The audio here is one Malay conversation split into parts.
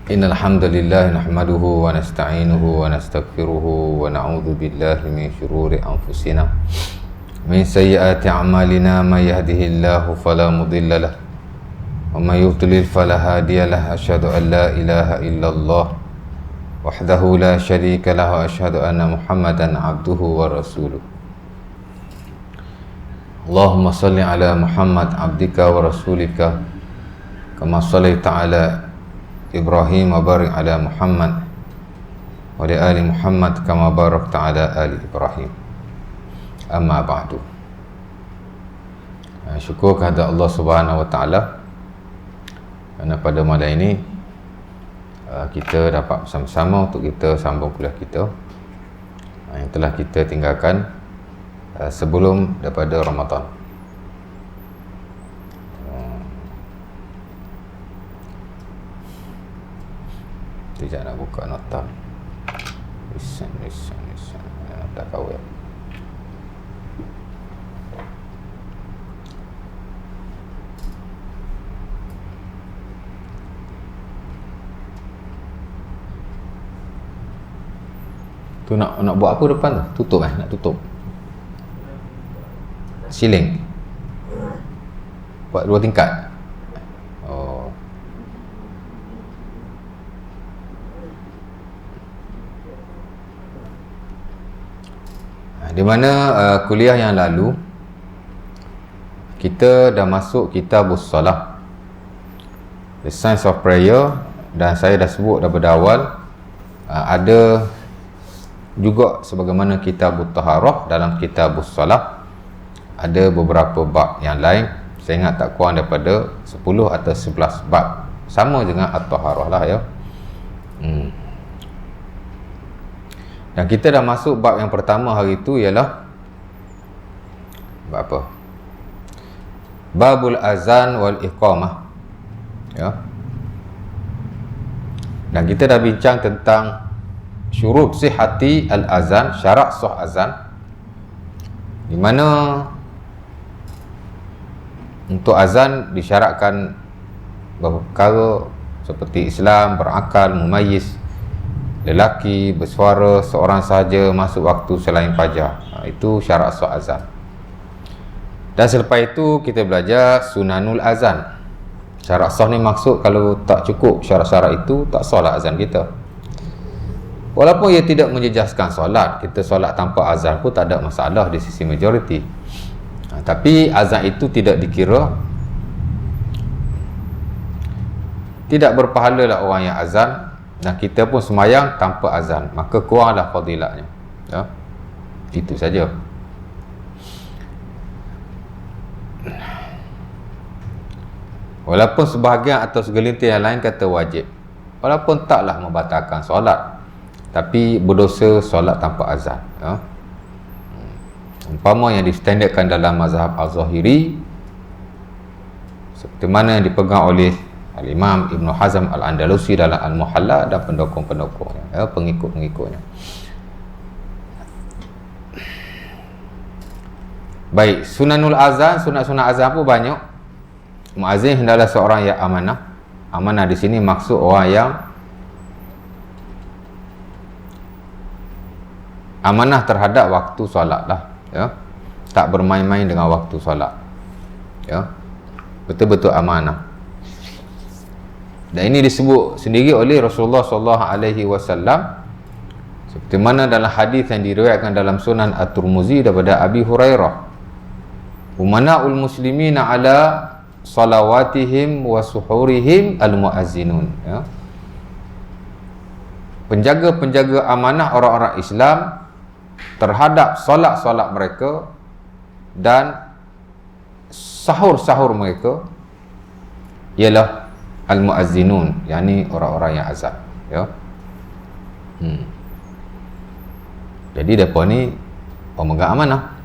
Innal hamdalillah nahmaduhu wa nasta'inuhu wa nastaghfiruhu wa na'udzu billahi min shururi anfusina min sayyiati a'malina may yahdihillahu fala mudilla lahu wa may yudlil fala hadiya lahu asyhadu an la ilaha illallah wahdahu la syarika lahu wa asyhadu anna Muhammadan abduhu wa rasuluh. Allahumma salli ala Muhammad abdika wa rasulika kama sallaita ala Ibrahim wa barik ala Muhammad wa ala ali Muhammad kama barakta ala ali Ibrahim. Amma ba'du. Syukur kepada Allah Subhanahu wa taala kerana pada malam ini kita dapat bersama-sama untuk kita sambung kuliah kita yang telah kita tinggalkan sebelum daripada Ramadan. Sekejap nak buka nota. Listen. Nota kawal. Tu nak buat apa depan tu? Tutup nak tutup. Siling. Buat 2 tingkat. Di mana kuliah yang lalu kita dah masuk kitabus solah, the science of prayer, dan saya dah sebut daripada awal ada juga sebagaimana kitabut taharah dalam kitabus solah ada beberapa bab yang lain. Saya ingat tak kurang daripada 10 atau 11 bab sama dengan at-taharah lah ya. Dan kita dah masuk bab yang pertama hari itu ialah bab apa? Babul azan wal iqamah. Ya. Dan kita dah bincang tentang syurut sihhati al-azan, syarat sah azan. Di mana untuk azan disyaratkan beberapa perkara seperti Islam, berakal, mumayyiz, lelaki, bersuara, seorang sahaja, masuk waktu selain fajar. Itu syarat sah azan. Dan selepas itu kita belajar sunanul azan. Syarat sah ni maksud kalau tak cukup syarat-syarat itu, tak sah lah azan kita. Walaupun ia tidak menjejaskan solat, kita solat tanpa azan pun tak ada masalah di sisi majoriti. Tapi azan itu tidak dikira, tidak berpahala lah orang yang azan, dan kita pun semayang tanpa azan, maka kuranglah fadilatnya ya. Itu saja. Walaupun sebahagian atau segelintir yang lain kata wajib, walaupun taklah membatalkan solat, tapi berdosa solat tanpa azan ya. Umpama yang distandardkan dalam mazhab Al-Zahiri seperti mana yang dipegang oleh Al-Imam Ibn Hazm Al-Andalusi dalam Al-Muhalla dan pendukung-pendukungnya ya, pengikut-pengikutnya. Baik, sunanul azan, sunat-sunat azan pun banyak. Muazzin hendaklah seorang yang amanah. Amanah di sini maksud orang yang amanah terhadap waktu solat lah ya. Tak bermain-main dengan waktu solat ya. Betul-betul amanah. Dan ini disebut sendiri oleh Rasulullah SAW seperti mana dalam hadis yang diriwayatkan dalam Sunan At-Tirmizi daripada Abi Hurairah, umana'ul muslimina ala salawatihim wa suhurihim al-muazzinun ya. Penjaga-penjaga amanah orang-orang Islam terhadap solat-solat mereka dan sahur-sahur mereka ialah al-muazzinun, yakni orang-orang yang azan ya. Jadi depa ni pemegang amanah.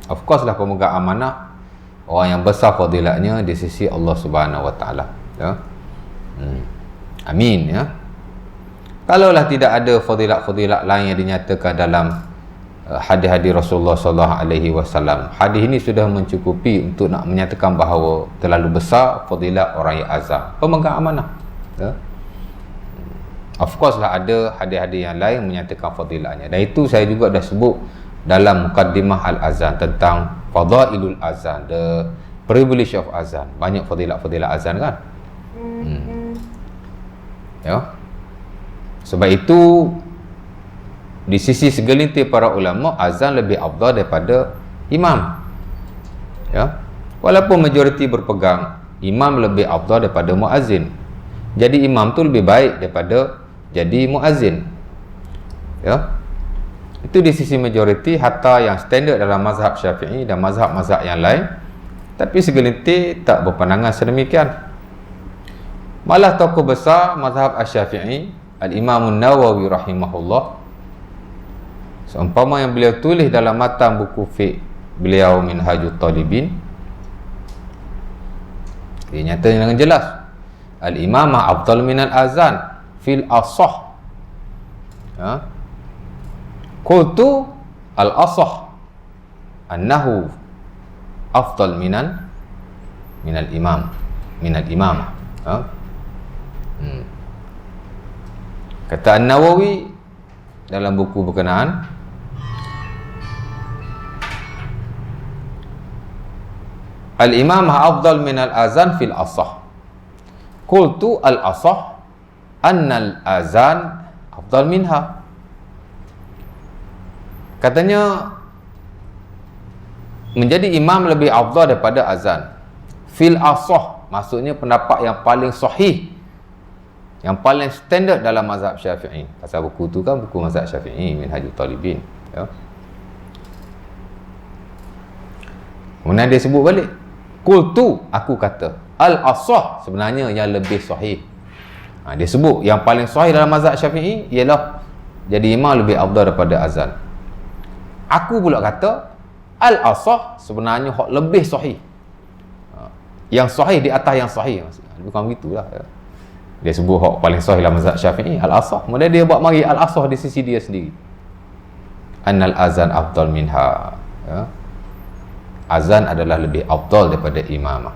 Of course lah pemegang amanah orang yang besar fadilatnya di sisi Allah Subhanahu wa taala ya. Amin ya. Kalaulah tidak ada fadilat-fadilat lain yang dinyatakan dalam hadis-hadis Rasulullah SAW, hadis ini sudah mencukupi untuk nak menyatakan bahawa terlalu besar fadilat orang yang azan, pemegang amanah ya. Of course lah ada hadis-hadis yang lain menyatakan fadilahnya, dan itu saya juga dah sebut dalam mukaddimah al-azan tentang fadailul azan, the privilege of azan. Banyak fadilah-fadilah azan kan. Ya. Sebab itu di sisi segelintir para ulama, azan lebih afdal daripada imam. Ya. Walaupun majoriti berpegang imam lebih afdal daripada muazzin. Jadi imam tu lebih baik daripada jadi muazzin. Ya. Itu di sisi majoriti, hatta yang standard dalam mazhab Syafi'i dan mazhab-mazhab yang lain. Tapi segelintir tak berpandangan sedemikian. Malah tokoh besar mazhab Asy-Syafi'i, Al-Imam An-Nawawi rahimahullah, seumpama yang beliau tulis dalam matan buku fiqh beliau Minhajut Talibin, dia nyata dengan jelas al-imamah afdal minal azan fil asah. Ha? Qultu al-asah annahu afdal minal imam, minal imamah. Ha? Kata An-Nawawi dalam buku berkenaan, al-imamah afdal minal azan fil asah. Qultu al-asah annal azan afdal minha. Katanya menjadi imam lebih afdal daripada azan. Fil asah maksudnya pendapat yang paling sahih, yang paling standard dalam mazhab Syafi'i. Pasal buku tu kan buku mazhab Syafi'i, Minhajut Talibin. Ya. Kemudian dia sebut balik, qultu, aku kata, al-asah sebenarnya yang lebih sahih. Dia sebut yang paling sahih dalam mazhab Syafi'i ialah jadi imam lebih afdal daripada azan. Aku pula kata al-asah sebenarnya lebih sahih. Yang sahih di atas yang sahih, maksudnya bukan begitulah. Ya. Dia sebut hak paling sahih dalam mazhab Syafi'i al-asah, kemudian dia buat mari al-asah di sisi dia sendiri. Annal azan afdal minha. Ya. Azan adalah lebih afdal daripada imamah.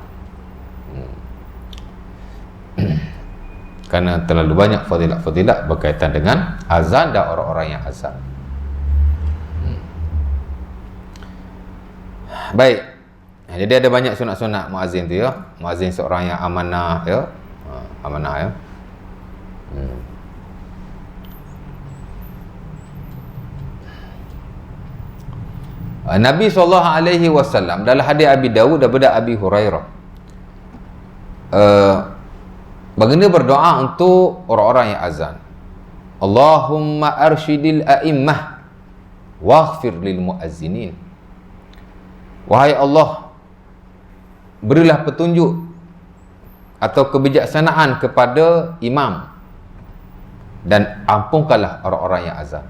Kerana terlalu banyak fadilat-fadilat berkaitan dengan azan dan orang-orang yang azan. Baik. Jadi ada banyak sunat-sunat muazzin tu ya. Muazzin seorang yang amanah ya. Amanah ya. Nabi SAW dalam hadis Abi Dawud daripada Abi Hurairah, baginda berdoa untuk orang-orang yang azan. Allahumma arsyidil a'immah waghfir lil muazzinin. Wahai Allah, berilah petunjuk atau kebijaksanaan kepada imam dan ampunkanlah orang-orang yang azan.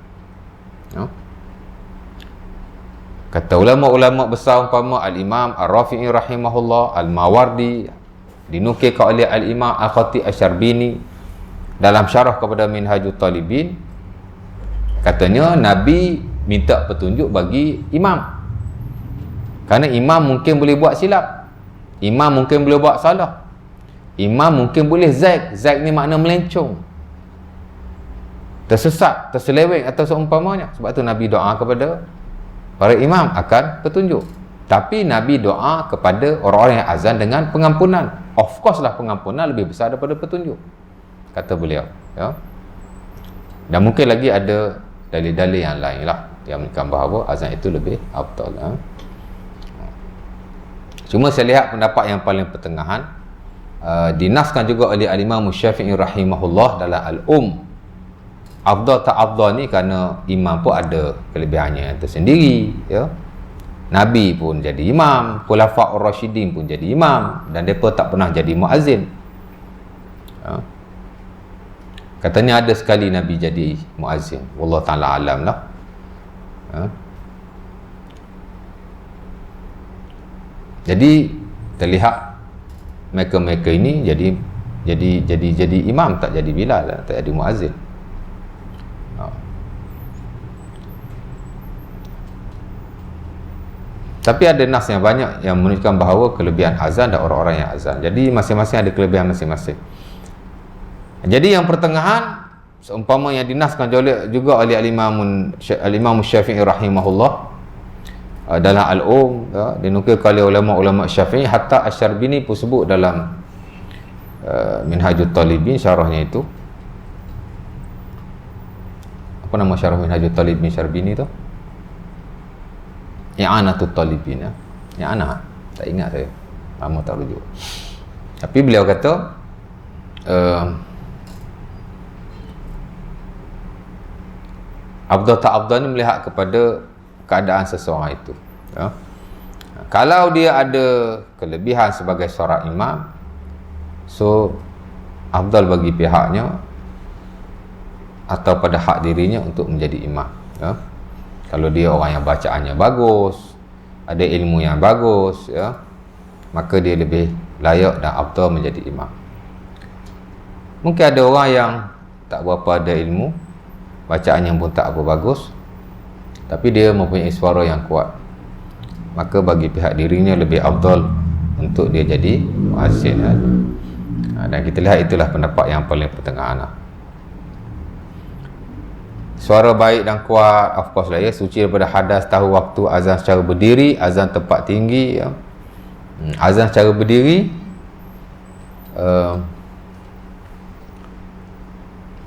Ya. Kata ulama-ulama besar umpama Al-Imam Ar-Rafi'i rahimahullah, Al-Mawardi, dinukilkan oleh Al-Imam Al-Khatib Asy-Syarbini dalam syarah kepada Minhajut Talibin, katanya Nabi minta petunjuk bagi imam. Kerana imam mungkin boleh buat silap, imam mungkin boleh buat salah, imam mungkin boleh zaig. Zaig ni makna melencong, tersesat, terseleweng atau seumpamanya. Sebab tu Nabi doa kepada para imam akan petunjuk. Tapi Nabi doa kepada orang-orang yang azan dengan pengampunan. Of course lah pengampunan lebih besar daripada petunjuk, kata beliau. Ya. Dan mungkin lagi ada dalil-dalil yang lain lah yang menunjukkan bahawa azan itu lebih afdal. Ya. Cuma saya lihat pendapat yang paling pertengahan, dinaskan juga oleh Al-Imam Syafi'i rahimahullah dalam Al-Um. Afdal tak afdal ni kerana imam pun ada kelebihannya yang tersendiri. Ya. Nabi pun jadi imam, Khulafa' Ar-Rasyidin pun jadi imam, dan mereka tak pernah jadi muazzin. Ya. Katanya ada sekali Nabi jadi muazzin. Wallahu ta'ala alam lah. Ya. Jadi terlihat mereka-mereka ini jadi imam, tak jadi Bilal, tak jadi muazzin. Tapi ada nas yang banyak yang menunjukkan bahawa kelebihan azan dan orang-orang yang azan. Jadi masing-masing ada kelebihan masing-masing. Jadi yang pertengahan seumpama yang dinaskan juga oleh al-Imam Syafi'i rahimahullah dalam Al-Um, dinukilkan oleh ulama-ulama Syafi'i. Hatta Asy-Syarbini pun sebut dalam Minhajut Talibin, syarahnya itu. Apa nama syarah Minhajut Talibin Syarbini tu? I'anatut Talibin. I'anah, tak ingat saya, lama tak rujuk. Tapi beliau kata afdal tak afdal ni melihat kepada keadaan seseorang itu, ya. Kalau dia ada kelebihan sebagai seorang imam, so afdal bagi pihaknya atau pada hak dirinya untuk menjadi imam, ya. Kalau dia orang yang bacaannya bagus, ada ilmu yang bagus, ya, maka dia lebih layak dan afdal menjadi imam. Mungkin ada orang yang tak berapa ada ilmu, bacaannya pun tak apa bagus, tapi dia mempunyai suara yang kuat, maka bagi pihak dirinya lebih afdal untuk dia jadi muazzin, ya. Dan kita lihat itulah pendapat yang paling pertengahan lah. Suara baik dan kuat, of course lah, ya, suci daripada hadas, tahu waktu azan secara berdiri, azan tempat tinggi, ya. Azan secara berdiri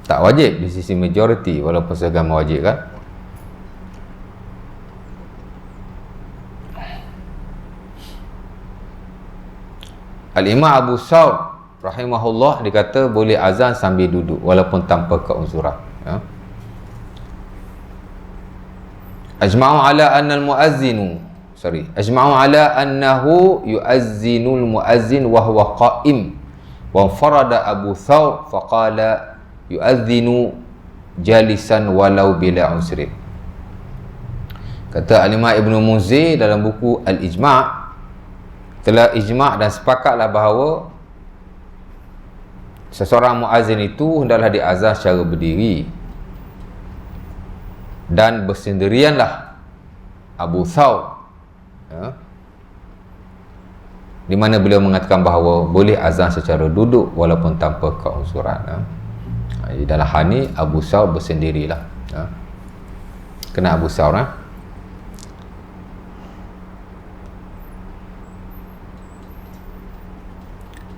tak wajib di sisi majoriti, walaupun seagama wajib, kan. Al-Imam Abu Saud rahimahullah dikata boleh azan sambil duduk walaupun tanpa keuzuran, ya. Ajma'u ala annahu yu'azzinul mu'azzin wa huwa qa'im wa farada Abu Thawr faqala yu'azzinu jalisan walau bila usrin. Kata Al-Imam Ibn Munzir dalam buku Al-Ijma', telah ijma' dan sepakatlah bahawa seseorang muazzin itu hendaklah diazan secara berdiri, dan bersendirianlah Abu Thawr, ya, di mana beliau mengatakan bahawa boleh azan secara duduk walaupun tanpa keuzuran, ya. Dalam hal ni Abu Thawr bersendirilah, ya. Kena Abu Thawr, ya.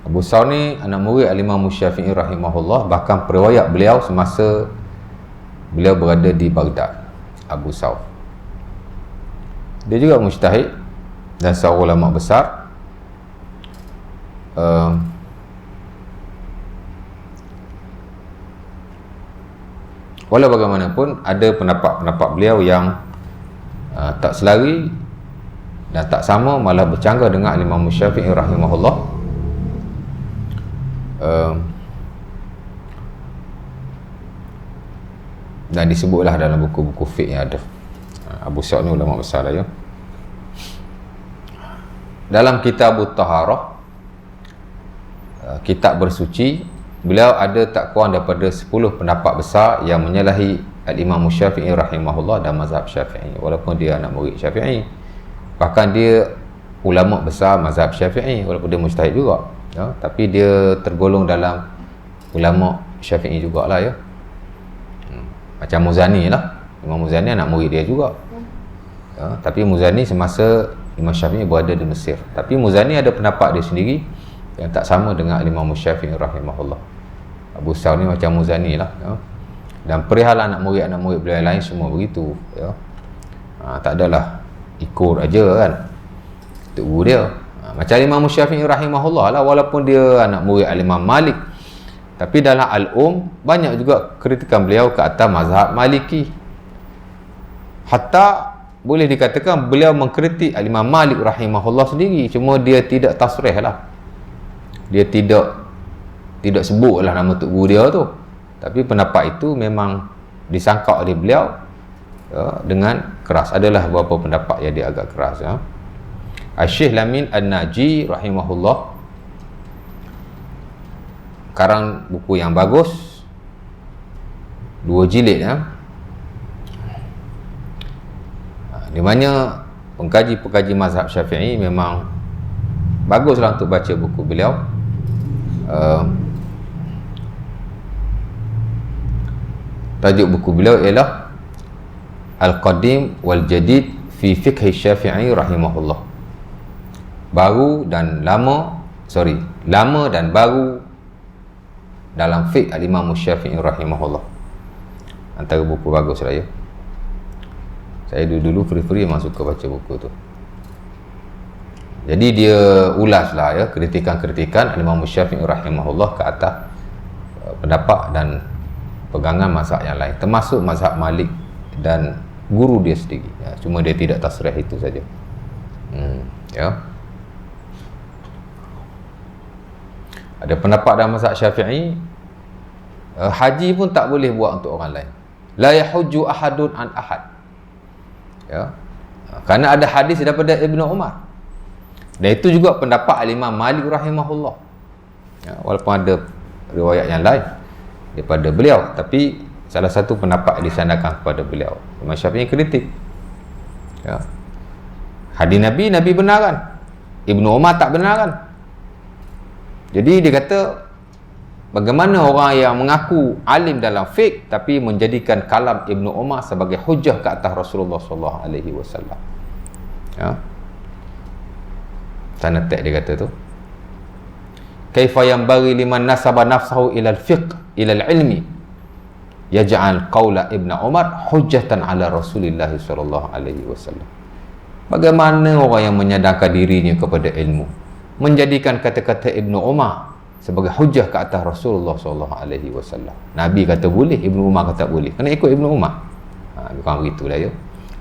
Abu Thawr ni anak murid Al-Imam Syafi'i rahimahullah, bahkan periwayat beliau semasa beliau berada di Baghdad. Abu Thawr dia juga mujtahid dan seorang ulama besar. Walau bagaimanapun ada pendapat-pendapat beliau yang tak selari dan tak sama, malah bercanggah dengan Imam Syafi'i rahimahullah. Dan disebutlah dalam buku-buku fiqh yang ada. Abu Sa'd ni ulama besar lah, ya. Dalam kitab Taharah, kitab bersuci, beliau ada tak kurang daripada 10 pendapat besar yang menyalahi Al-Imam Syafi'i rahimahullah dan mazhab Syafi'i, walaupun dia anak murid Syafi'i. Bahkan dia ulama besar mazhab Syafi'i, walaupun dia mujtahid juga, ya, tapi dia tergolong dalam ulama Syafi'i jugalah, ya. Macam Muzani lah, Imam Muzani anak murid dia juga, ya, tapi Muzani semasa Imam Syafi'i berada di Mesir. Tapi Muzani ada pendapat dia sendiri yang tak sama dengan Imam Syafi'i rahimahullah. Abu Thawr ni macam Muzani lah, ya. Dan perihal anak murid beliau lain semua begitu, ya. Tak adalah ikut aja, kan, itu dia. Macam Imam Syafi'i rahimahullah lah, walaupun dia anak murid Al-Imam Malik, tapi dalam Al-Um banyak juga kritikan beliau ke atas mazhab Maliki. Hatta boleh dikatakan beliau mengkritik Al-Imam Malik rahimahullah sendiri, cuma dia tidak tasrih lah, dia tidak sebut lah nama tok guru dia tu, tapi pendapat itu memang disangka oleh beliau, ya, dengan keras. Adalah beberapa pendapat yang dia agak keras, ya. Syekh Lamin An-Naji rahimahullah karang buku yang bagus, 2 jilid, ya, di mana pengkaji-pengkaji mazhab Syafi'i memang baguslah untuk baca buku beliau. Tajuk buku beliau ialah Al-Qadim wal Jadid fi Fiqh Syafi'i rahimahullah. Lama dan baru dalam fiqh Al-Imam Syafi'i rahimahullah. Antara buku bagus lah ya. Saya dulu free memang suka baca buku tu. Jadi dia ulas lah ya kritikan-kritikan Al-Imam Syafi'i rahimahullah ke atas pendapat dan pegangan mazhab yang lain, termasuk mazhab Malik dan guru dia sendiri ya. Cuma dia tidak tasrih itu saja. Ya. Ada pendapat dalam mazhab Syafi'i, haji pun tak boleh buat untuk orang lain. La yahujju ahadun an ahad. Ya. Kerana ada hadis daripada Ibnu Umar. Dan itu juga pendapat Al-Imam Malik rahimahullah. Ya, walaupun ada riwayat yang lain daripada beliau, tapi salah satu pendapat disandarkan kepada beliau. Imam Syafi'i kritik. Ya. Hadis Nabi benarkan. Ibnu Umar tak benarkan. Jadi dia kata, bagaimana orang yang mengaku alim dalam fiqh tapi menjadikan kalam Ibnu Umar sebagai hujah ke atas Rasulullah sallallahu alaihi wasallam. Ya. Sana tek dia kata tu. Kaifa yanbaghi liman nasaba nafsahu ila al-fiqh ila al-ilmi yaj'al qaula Ibnu Umar hujjatan ala Rasulillah sallallahu alaihi wasallam. Bagaimana orang yang menyadarkan dirinya kepada ilmu menjadikan kata-kata Ibnu Umar sebagai hujah ke atas Rasulullah sallallahu alaihi wasallam. Nabi kata boleh, Ibnu Umar kata boleh. Kena ikut Ibnu Umar. Bukan begitulah ya.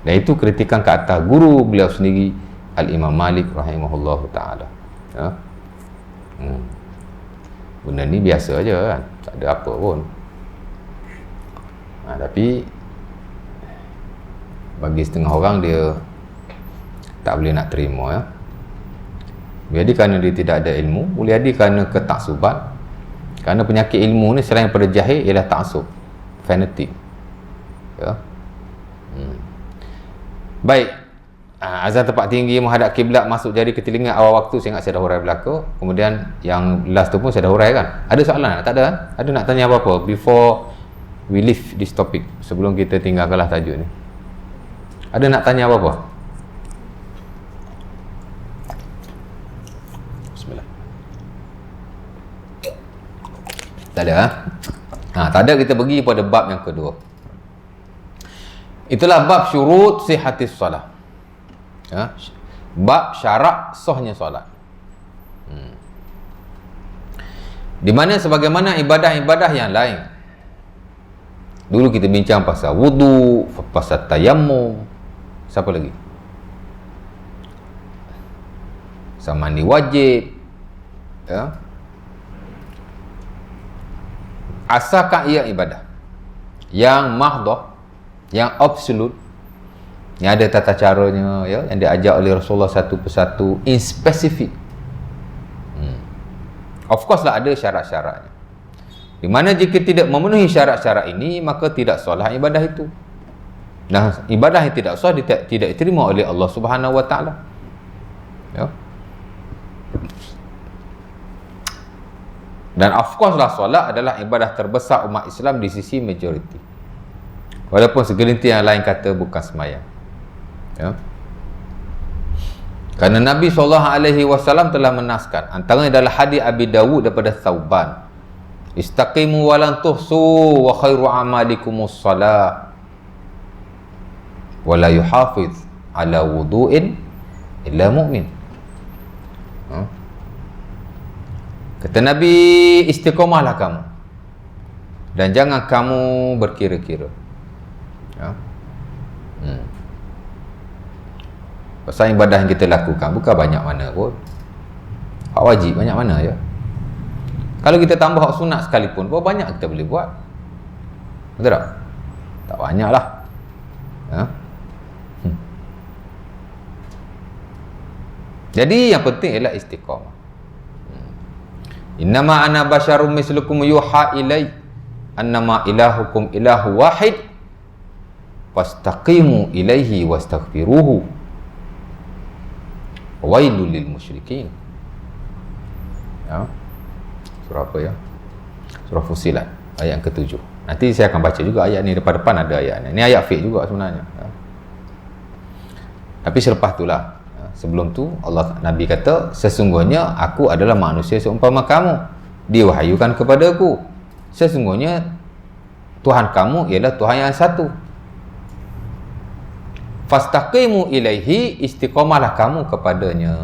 Dan itu kritikan ke atas guru beliau sendiri Al-Imam Malik rahimahullahu taala. Ya. Benda ni biasa aja kan. Tak ada apa pun. Tapi bagi setengah orang dia tak boleh nak terima ya. Boleh jadi kerana dia tidak ada ilmu, boleh jadi kerana ketaksuban. Kerana penyakit ilmu ni selain daripada jahil ialah taksub, fanatik. Ya. Baik. Azan tempat tinggi menghadap kiblat masuk jari ke telinga awal waktu, saya ingat saya dah hurai belaka. Kemudian yang last tu pun saya dah hurai kan. Ada soalan? Tak ada kan? Ada nak tanya apa-apa before we leave this topic, sebelum kita tinggalkanlah tajuk ni? Ada nak tanya apa-apa? Tak ada tak ada, kita pergi pada bab yang kedua. Itulah bab syurut sihatis solat. Bab syarat sahnya solat. Di mana sebagaimana ibadah-ibadah yang lain, dulu kita bincang pasal wudu, pasal tayammum, siapa lagi? Pasal mandi wajib, ya. Asalkan ia ibadah yang mahdoh, yang absolut, yang ada tata caranya ya, yang diajar oleh Rasulullah satu persatu, in specific. Of course lah ada syarat-syaratnya. Di mana jika tidak memenuhi syarat-syarat ini, maka tidak sah ibadah itu. Nah, ibadah yang tidak sah tidak diterima oleh Allah Subhanahu Wa Taala. Ya. Dan of course lah solat adalah ibadah terbesar umat Islam di sisi majoriti. Walaupun segelintir yang lain kata bukan sembahyang. Ya. Kerana Nabi SAW telah menaskan, antaranya adalah hadis Abi Dawud daripada Thauban. Istaqimu wa lan tuhsu wa khairu amalikumus salat. Wa la yuhafiz ala wudu'in illa mu'min. Kata Nabi, istiqamahlah kamu dan jangan kamu berkira-kira. Ya. Pasal ibadah yang kita lakukan bukan banyak mana pun. Hak wajib banyak mana ya. Kalau kita tambah hak sunat sekalipun, berapa banyak kita boleh buat? Betul tak? Tak banyak lah. Ya. Jadi yang penting ialah istiqamah. Innama ana basyarum mislukum yuha ilai annama ilahukum ilahu wahid fastaqimu ilaihi wastaghfiruhu wailul lil musyrikin. Ya. Surah apa ya? Surah Fussilat. Ayat ke-7. Nanti saya akan baca juga ayat ni, depan-depan ada ayat ni. Ni ayat fiqh juga sebenarnya. Tapi selepas itulah, sebelum tu Nabi kata, sesungguhnya aku adalah manusia seumpama kamu, diwahyukan kepadaku. Sesungguhnya Tuhan kamu ialah Tuhan yang satu. Fastaqimu ilaihi, istiqamahlah kamu kepadanya.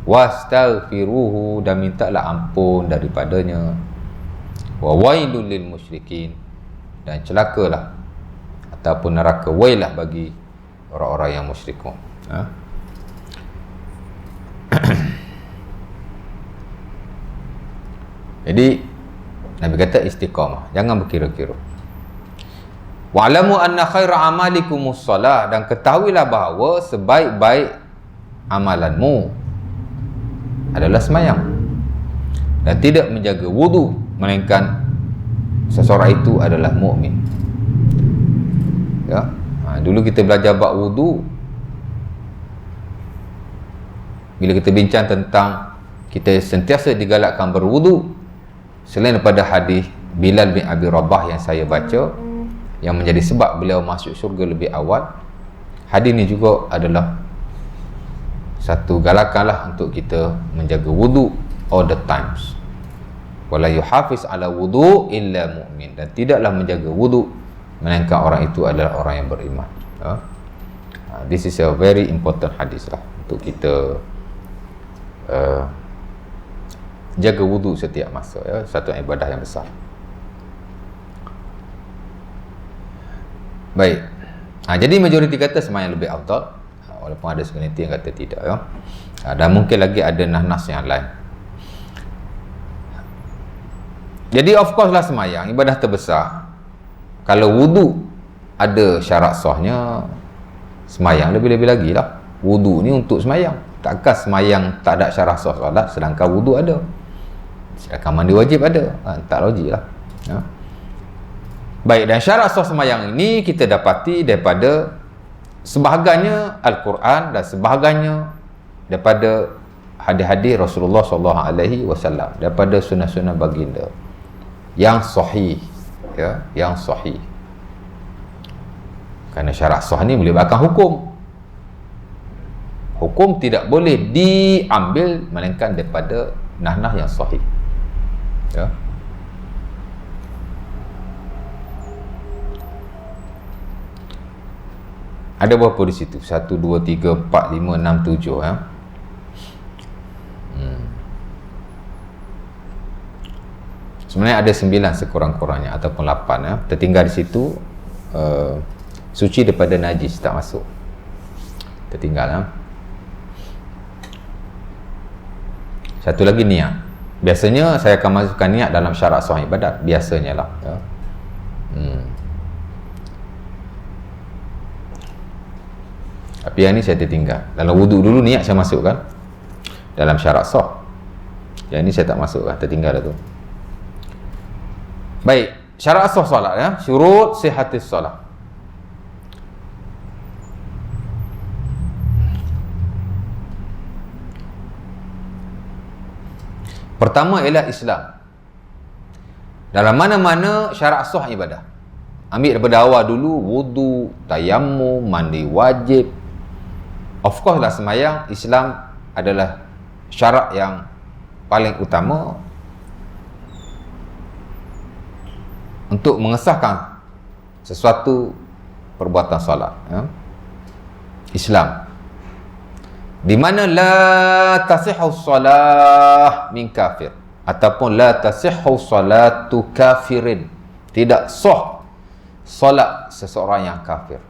Wastaghfiruhu, dan mintalah ampun daripadanya. Wa wailul lil musyrikin, dan celakalah ataupun neraka wailah bagi orang-orang yang musyrikun. Jadi Nabi kata istiqamah, jangan berkira-kira. Wa'lamu anna khaira amalikumus salah, dan ketahuilah bahawa sebaik-baik amalanmu adalah sembahyang, dan tidak menjaga wudu melainkan seseorang itu adalah mukmin. Ya, dulu kita belajar bab wudu, bila kita bincang tentang kita sentiasa digalakkan berwudu, selain daripada hadis Bilal bin Abi Rabah yang saya baca, yang menjadi sebab beliau masuk syurga lebih awal, hadis ni juga adalah satu galakanlah untuk kita menjaga wudu all the times. Wala yuhafiz ala wudu illa mu'min, dan tidaklah menjaga wudu melainkan orang itu adalah orang yang beriman. This is a very important hadis lah untuk kita jaga wudu setiap masa, satu ibadah yang besar. Baik. Jadi majoriti kata sembahyang lebih afdal, walaupun ada segelintir yang kata tidak, dan mungkin lagi ada nas yang lain. Jadi of course lah sembahyang ibadah terbesar. Kalau wudu ada syarat sahnya, sembahyang lebih-lebih lagi lah. Wudu ni untuk sembahyang. Takkan sembahyang tak ada syarat sah solat sedangkan wudu ada, sedangkan mandi wajib ada. Tak logik lah. Baik, dan syarat sah sembahyang ini kita dapati daripada sebahagiannya Al-Quran dan sebahagiannya daripada hadis-hadis Rasulullah SAW, daripada sunnah-sunnah baginda yang sahih, yang sahih. Kerana syarat sah ni melibatkan hukum. Hukum tidak boleh diambil melainkan daripada nah yang sahih. Ada berapa di situ? 1, 2, 3, 4, 5, 6, 7 Sebenarnya ada 9 sekurang-kurangnya ataupun 8 tertinggal di situ. Suci daripada najis, tak masuk, tertinggal. Satu lagi niat. Biasanya saya akan masukkan niat dalam syarat sah ibadat, biasanya lah. Tapi yang ni saya tertinggal. Dalam wudu dulu niat saya masukkan dalam syarat sah. Yang ni saya tak masukkan, tertinggal dah tu. Baik, syarat sah solat, syurut sihatis solat. Pertama ialah Islam. Dalam mana-mana syarat sah ibadah, ambil daripada awal dulu, wudu, tayammum, mandi wajib. Of course lah sembahyang, Islam adalah syarat yang paling utama untuk mengesahkan sesuatu perbuatan solat. Islam, di mana la tasihhu salah min kafir, ataupun la tasihhu salatu kafirin, tidak sah solat seseorang yang kafir.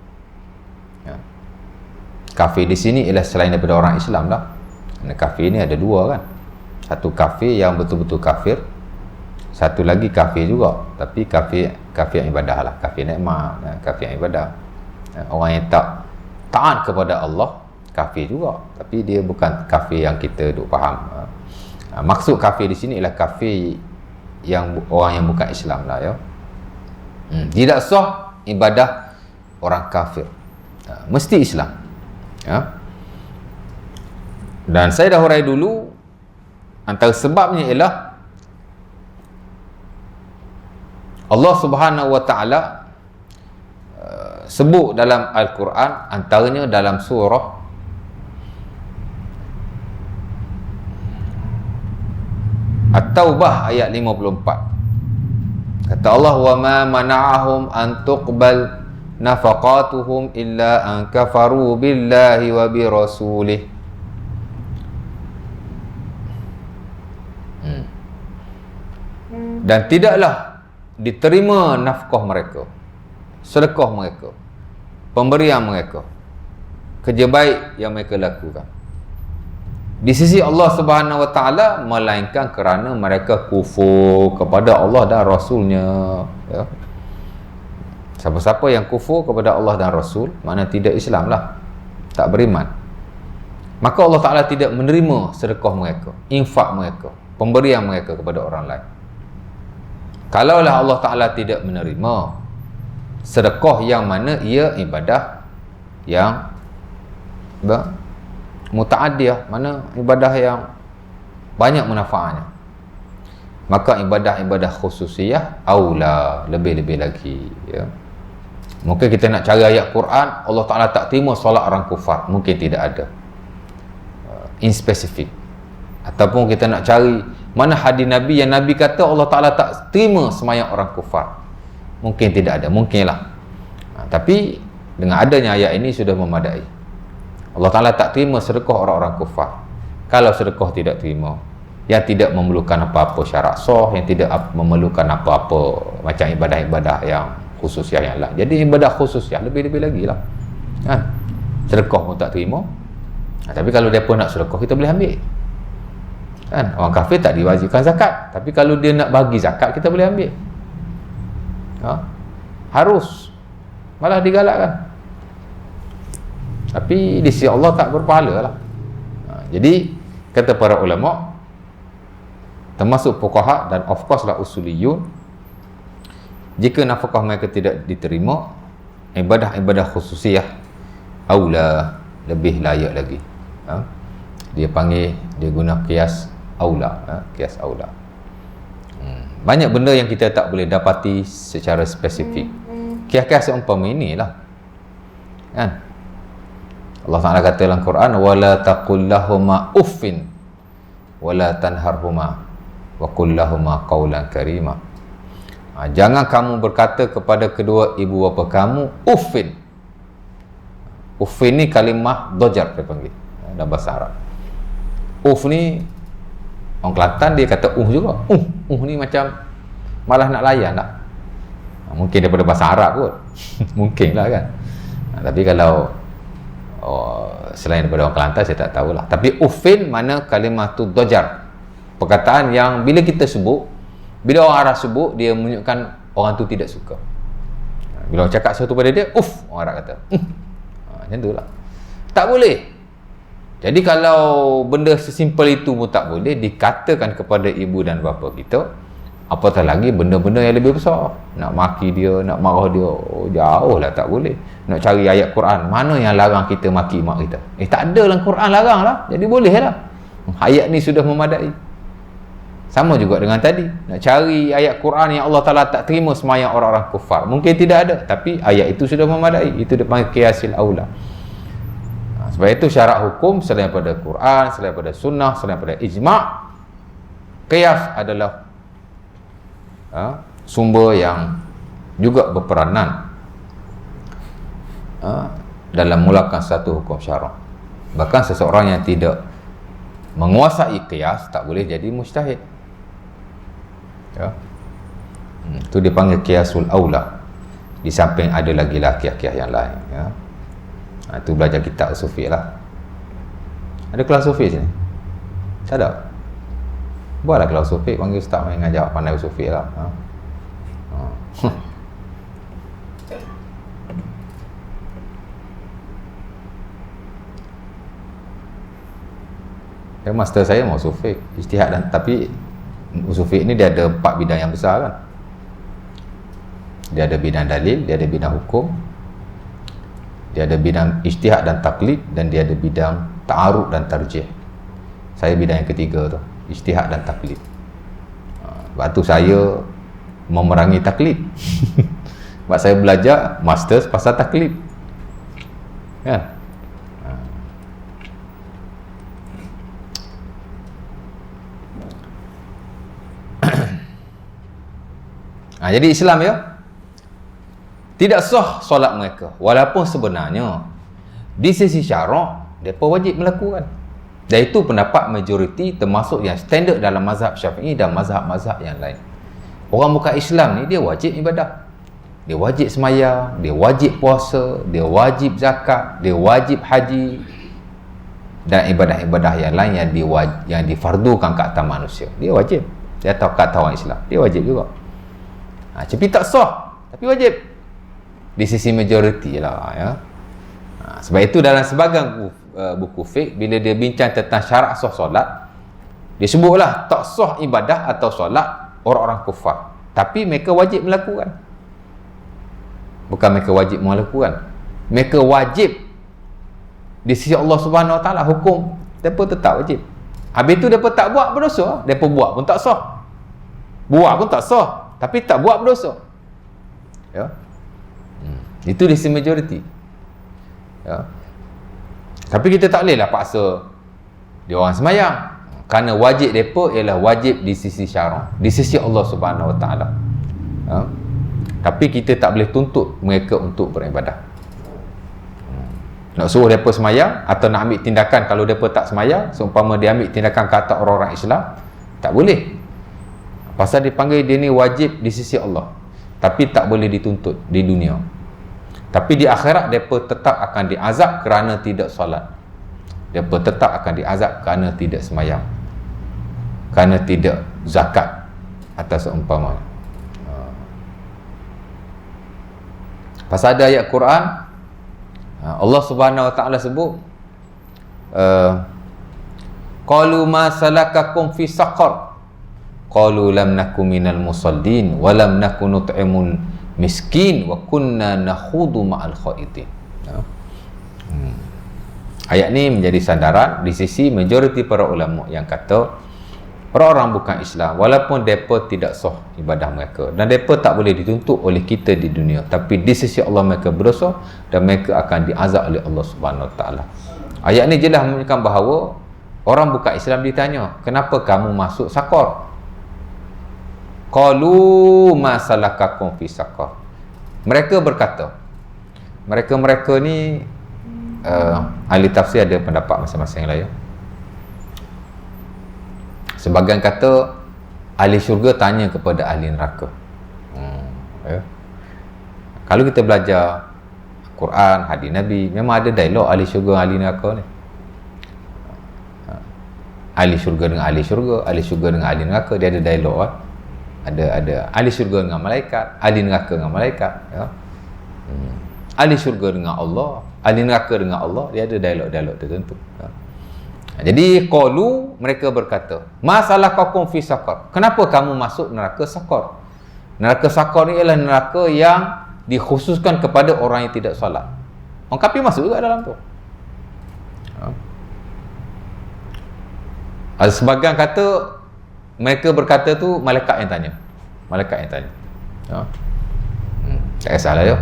Kafir di sini ialah selain daripada orang Islam lah. Kafir ni ada dua kan. Satu kafir yang betul-betul kafir, satu lagi kafir juga, tapi kafir yang ibadah lah, kafir nikmat, kafir yang ibadah. Orang yang tak taat kepada Allah kafir juga, tapi dia bukan kafir yang kita duk faham. Maksud kafir di sini ialah kafir yang orang yang bukan Islam lah, Tidak sah ibadah orang kafir, mesti Islam. Dan saya dah hurai dulu, antara sebabnya ialah Allah Subhanahu wa taala sebut dalam Al-Quran, antaranya dalam surah At-Taubah ayat 54. Kata Allah, wa ma mana'ahum an tuqbal nafaqatuhum illa an kafaru billahi wa bi rasulih. Dan tidaklah diterima nafkah mereka, sedekah mereka, pemberian mereka, kerja baik yang mereka lakukan di sisi Allah Subhanahu wa taala, melainkan kerana mereka kufur kepada Allah dan Rasulnya, ya. Siapa-siapa yang kufur kepada Allah dan Rasul, makna tidak Islam lah, tak beriman, maka Allah Ta'ala tidak menerima sedekah mereka, infak mereka, pemberian mereka kepada orang lain. Kalaulah Allah Ta'ala tidak menerima sedekah yang mana ia ibadah yang muta'addiyah, mana ibadah yang banyak manfaatnya, maka ibadah-ibadah khususiyah aula, lebih-lebih lagi, ya. Mungkin kita nak cari ayat Quran, Allah Ta'ala tak terima solat orang kufar, mungkin tidak ada, in specific. Ataupun kita nak cari mana hadis Nabi yang Nabi kata Allah Ta'ala tak terima sembahyang orang kufar, mungkin tidak ada, mungkinlah. Tapi dengan adanya ayat ini sudah memadai. Allah Ta'ala tak terima sedekah orang-orang kufar. Kalau sedekah tidak terima, yang tidak memerlukan apa-apa syarat sah, yang tidak memerlukan apa-apa macam ibadah-ibadah yang khususiyah yang lain. Jadi ibadah khususiyah lebih-lebih lagi lah, kan? Sedekah pun tak terima. Tapi kalau dia pun nak sedekah, kita boleh ambil, kan? Orang kafir tak diwajibkan zakat, tapi kalau dia nak bagi zakat, kita boleh ambil. Harus, malah digalakkan. Tapi di sisi Allah tak berpahala lah. Jadi kata para ulama, termasuk fuqaha dan of course lah usuliyun, jika nafkah mereka tidak diterima, ibadah-ibadah khususiyah aula, lebih layak lagi. Dia panggil, dia guna kias aula, kias aula. Banyak benda yang kita tak boleh dapati secara spesifik. Kias-kias umpama inilah, kan? Allah Ta'ala kata dalam Quran, wala taqul lahuma uffin wala tanharhuma wa qul lahuma qawlan karima. Jangan kamu berkata kepada kedua ibu bapa kamu uffin. Uffin ni kalimah dojar dia panggil dalam bahasa Arab. Uff ni orang Kelantan dia kata juga. Ni macam malah nak layan tak? Mungkin daripada bahasa Arab kot. Mungkin lah, kan? Tapi kalau selain daripada orang Kelantan, saya tak tahulah. Tapi uffin mana kalimah tu dojar, perkataan yang bila kita sebut, bila orang Arab sebut, dia menunjukkan orang tu tidak suka. Bila orang cakap sesuatu pada dia, orang Arab kata macam tu lah. Tak boleh. Jadi kalau benda sesimpel itu pun tak boleh dikatakan kepada ibu dan bapa kita, apatah lagi benda-benda yang lebih besar. Nak maki dia, nak marah dia, jauh lah tak boleh. Nak cari ayat Quran, mana yang larang kita maki mak kita? Tak ada dalam Quran larang lah, jadi boleh lah. Ayat ni sudah memadai. Sama juga dengan tadi, nak cari ayat Quran yang Allah Ta'ala tak terima sembahyang orang-orang kufar, mungkin tidak ada, tapi ayat itu sudah memadai. Itu dipanggil qiyasil aula. Sebab itu syarat hukum selain daripada Quran, selain daripada sunnah, selain daripada ijma', qiyas adalah sumber yang juga berperanan dalam mulakan satu hukum syarak. Bahkan seseorang yang tidak menguasai qiyas tak boleh jadi mujtahid, ya. Itu dipanggil qiyasul aula. Di samping ada lagi lah qiyas-qiyas yang lain, ya. Itu belajar kitab usul fiqh lah. Ada kelas usul fiqh sini? Tak ada? Buatlah kelas usul fiqh, panggil ustaz main ngajar pandai usul fiqh lah. Master saya mau usul fiqh, ijtihad, dan tapi usul fiqh ni dia ada 4 bidang yang besar, kan. Dia ada bidang dalil, dia ada bidang hukum, dia ada bidang ijtihad dan taklid, dan dia ada bidang ta'arud dan tarjih. Saya bidang yang ketiga tu, ijtihad dan taklid. Sebab tu saya memerangi taklid. Sebab saya belajar masters pasal taklid. Kan? Jadi Islam ya, tidak sah solat mereka, walaupun sebenarnya di sisi syarak mereka wajib melakukan. Dan itu pendapat majoriti, termasuk yang standard dalam mazhab Syafi'i dan mazhab-mazhab yang lain. Orang bukan Islam ni dia wajib ibadah, dia wajib sembahyang, dia wajib puasa, dia wajib zakat, dia wajib haji dan ibadah-ibadah yang lain yang difardukan ke atas manusia. Dia wajib. Dia tahu kata orang Islam, dia wajib juga. Tapi tak sah, tapi wajib di sisi majoriti lah ya. Sebab itu dalam sebahagian buku fiqh, bila dia bincang tentang syarat sah solat, dia sebutlah tak sah ibadah atau solat orang-orang kufar, tapi mereka wajib melakukan. Bukan mereka wajib melakukan, mereka wajib di sisi Allah Subhanahu Wa Taala, hukum mereka tetap wajib. Habis tu mereka tak buat, berdosa. Mereka buat pun tak sah, buat pun tak sah, tapi tak buat, berdosa ya. Itu di sisi majoriti ya. Tapi kita tak bolehlah paksa dia orang sembahyang, kerana wajib mereka ialah wajib di sisi syarak, di sisi Allah Subhanahu Wa Taala ya. Tapi kita tak boleh tuntut mereka untuk beribadah. Nak suruh mereka sembahyang atau nak ambil tindakan kalau mereka tak sembahyang, seumpama dia ambil tindakan kata orang-orang Islam, tak boleh. Pasal dipanggil dia ni wajib di sisi Allah, tapi tak boleh dituntut di dunia. Tapi di akhirat mereka tetap akan diazab kerana tidak solat. Mereka tetap akan diazab kerana tidak sembahyang, kerana tidak zakat atas seumpama. Pasal ada ayat Quran, Allah Subhanahu Wa Taala sebut, qalu ma salakakum fi saqar, qalu lam naku minal musallin wa lam naku nut'imul miskin wa kunna nakhudu ma'al khaitin. Ayat ni menjadi sandaran di sisi majoriti para ulama yang kata orang-orang bukan Islam, walaupun mereka tidak sah ibadah mereka dan mereka tak boleh dituntut oleh kita di dunia, tapi di sisi Allah mereka berdosa dan mereka akan diazab oleh Allah Subhanahu Wa Taala. Ayat ni jelas menunjukkan bahawa orang bukan Islam ditanya, kenapa kamu masuk sakor? Qalu ma salakakum fi saqar. Mereka berkata, mereka ni ahli tafsir ada pendapat masing-masing lah ya. Sebahagian kata ahli syurga tanya kepada ahli neraka. Ya. Kalau kita belajar Quran, hadis Nabi, memang ada dialog ahli syurga, ahli neraka ni. Ahli syurga dengan ahli syurga, ahli syurga dengan ahli neraka, dia ada dialog kan. Ada ahli syurga dengan malaikat, ahli neraka dengan malaikat ya. Ahli syurga dengan Allah, ahli neraka dengan Allah, dia ada dialog-dialog tertentu ya. Jadi qalu, mereka berkata, masalah kaukum fi saqar, kenapa kamu masuk neraka saqar? Neraka saqar ni ialah neraka yang dikhususkan kepada orang yang tidak solat. Orang kafir masuk juga dalam tu ya. Sebagian kata mereka berkata tu malaikat yang tanya. Malaikat yang tanya ya. Tak kisahlah ya.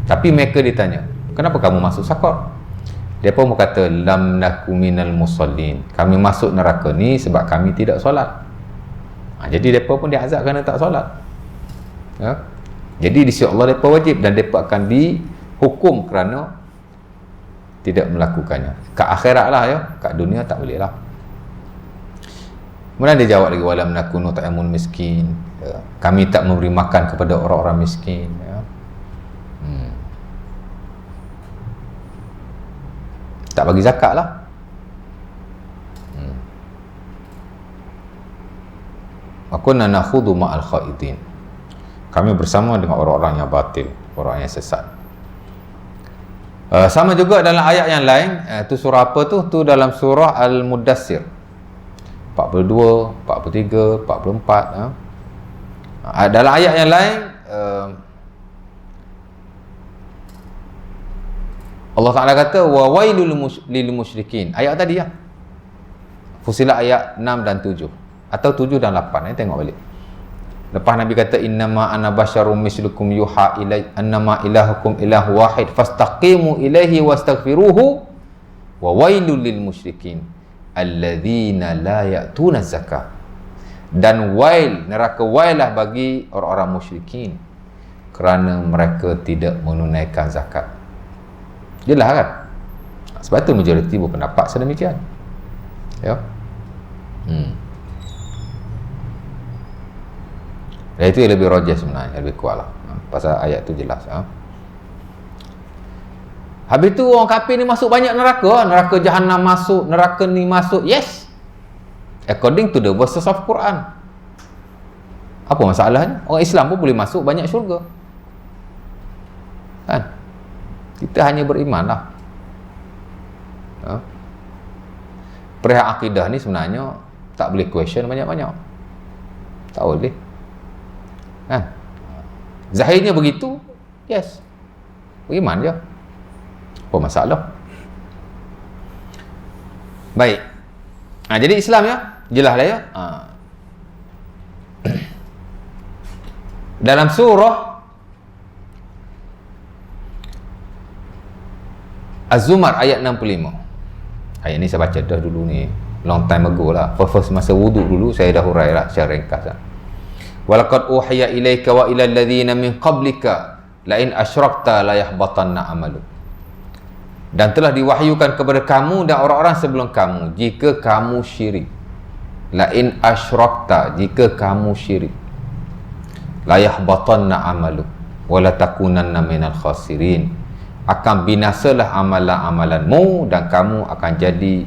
Tapi mereka ditanya, kenapa kamu masuk saqar? Dia pun berkata, lam naku minal musallin, kami masuk neraka ni sebab kami tidak solat. Jadi mereka pun diazab kerana tak solat ya. Jadi di sisi Allah mereka wajib dan mereka akan dihukum kerana tidak melakukannya. Kat akhirat lah ya, kat dunia tak boleh lah. Kemudian dia jawab lagi, walam naku nut'imul miskin ya. Kami tak memberi makan kepada orang-orang miskin ya. Tak bagi zakat lah. Wa kunna nakhudu ma'al khaitin, kami bersama dengan orang-orang yang batil, orang yang sesat. Sama juga dalam ayat yang lain, tu surah apa tu? Tu dalam surah Al-Mudassir 42, 43, 44 ya. Dalam ayat yang lain Allah Ta'ala kata wa wailul lil musyrikin. Ayat tadi ya, Fussilat ayat 6 dan 7 atau 7 dan 8 tengok balik. Lepas Nabi kata innama ana basyarum mislukum yuha ilai annama ilahukum ilahu wahid fastaqimu ilaihi wastaghfiruhu wa wailul lil musyrikin alladzina la ya'tuna zakah. Dan neraka wailah bagi orang-orang musyrikin kerana mereka tidak menunaikan zakat. Jelas kan? Sebab tu majoriti berpendapat sedemikian. Ya. Dan itu yang lebih rajih sebenarnya, lebih kuat lah. Pasal ayat tu jelas. Habis tu orang kafir ni masuk banyak neraka. Neraka Jahannam masuk, neraka ni masuk. Yes, according to the verses of Quran. Apa masalahnya? Orang Islam pun boleh masuk banyak syurga kan? Kita hanya beriman lah. Perihal akidah ni sebenarnya tak boleh question banyak-banyak. Tak boleh kan? Zahirnya begitu. Yes, beriman je. Apa masalah? Baik. Jadi Islam ya, jelas lah ya. Dalam surah Az-Zumar ayat 65. Ayat ni saya baca dah dulu ni, long time ago lah. First masa wuduk dulu saya dah hurai lah secara ringkas lah. Walaqad uhiya ilaika wa ilal ladzina min qablika la in asyrakta la yahbatanna amaluk. Dan telah diwahyukan kepada kamu dan orang-orang sebelum kamu jika kamu syirik. La in asyrakta, jika kamu syirik, la yahbatanna amaluk wa la takunanna minal khasirin. Akan binasalah amalan-amalanmu dan kamu akan jadi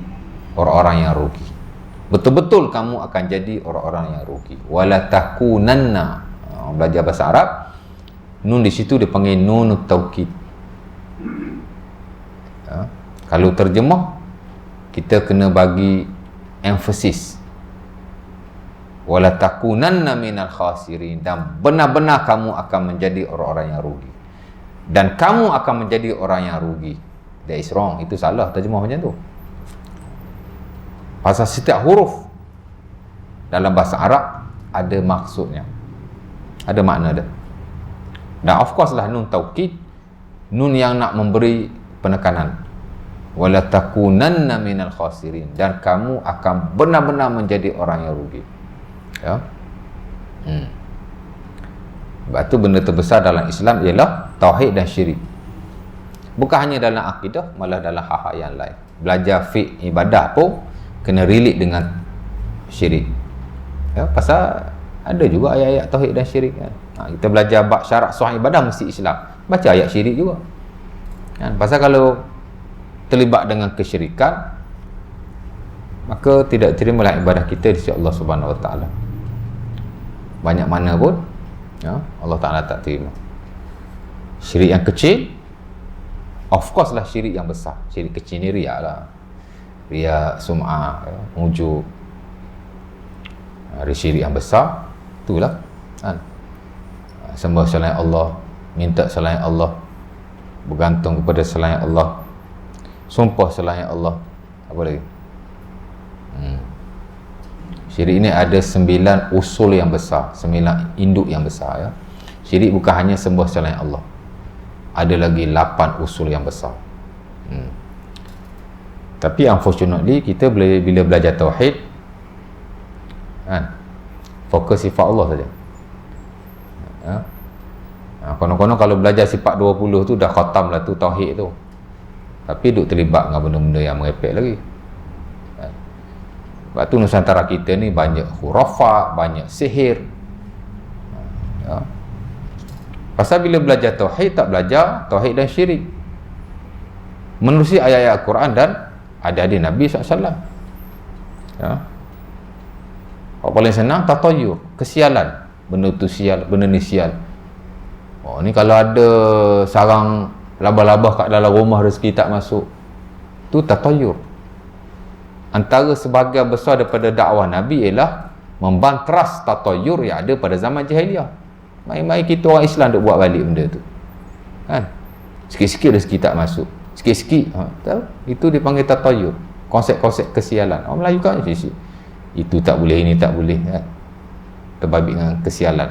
orang-orang yang rugi. Betul-betul kamu akan jadi orang-orang yang rugi. Wa la takunanna. Belajar bahasa Arab, nun di situ dipanggil nunut taukid. Kalau terjemah, kita kena bagi emphasis. Wala takunanna minal khasirin, dan benar-benar kamu akan menjadi orang-orang yang rugi. Dan kamu akan menjadi orang yang rugi. That is wrong. Itu salah terjemah macam tu. Pasal setiap huruf dalam bahasa Arab ada maksudnya, ada makna dia. Dan of course lah nun taukid, nun yang nak memberi penekanan. Wala takunanna minal khasirin, dan kamu akan benar-benar menjadi orang yang rugi. Ya. Sebab tu benda terbesar dalam Islam ialah tauhid dan syirik. Bukan hanya dalam akidah, malah dalam hal-hal yang lain. Belajar fiqh ibadah pun kena relate dengan syirik. Ya, pasal ada juga ayat-ayat tauhid dan syirik kan. Kita belajar bab syarat sah ibadah mesti Islam. Baca ayat syirik juga. Kan? Pasal kalau terlibat dengan kesyirikan, maka tidak terimalah ibadah kita di sisi Allah Subhanahu Wa Taala. Banyak mana pun, ya, Allah Taala tak terima. Syirik yang kecil, of course lah syirik yang besar. Syirik kecil ni riak lah. Riak, sum'ah, ya, ujub. Syirik yang besar, itulah kan? Sembah selain Allah, minta selain Allah, bergantung kepada selain Allah, sumpah selain Allah. Apa lagi? Syirik ini ada 9 usul yang besar, 9 induk yang besar ya. Syirik bukan hanya sembah selain Allah, ada lagi 8 usul yang besar. Tapi unfortunately kita bila belajar tauhid kan, fokus sifat Allah saja ya. Konon-konon kalau belajar sifat 20 tu dah khatam lah tu tauhid tu, tapi duk terlibat dengan benda-benda yang merepek lagi. Sebab tu Nusantara kita ni banyak khurafat, banyak sihir ya. Pasal bila belajar tauhid, tak belajar tauhid dan syirik, menerusi ayat-ayat Al-Quran dan hadis Nabi SAW ya. Yang paling senang tatayur, kesialan, benda tu sial, benda ni sial. Oh ni kalau ada sarang labah-labah kat dalam rumah, rezeki tak masuk, tu tatayur. Antara sebahagian besar daripada dakwah Nabi ialah membantras tatayur yang ada pada zaman jahiliah. Mai-mai kita orang Islam duk buat balik benda tu kan. Sikit-sikit rezeki tak masuk, sikit-sikit tahu? Itu dipanggil tatayur, konsep-konsep kesialan. Orang Melayu kan itu tak boleh, ini tak boleh kan? terbabit dengan kesialan.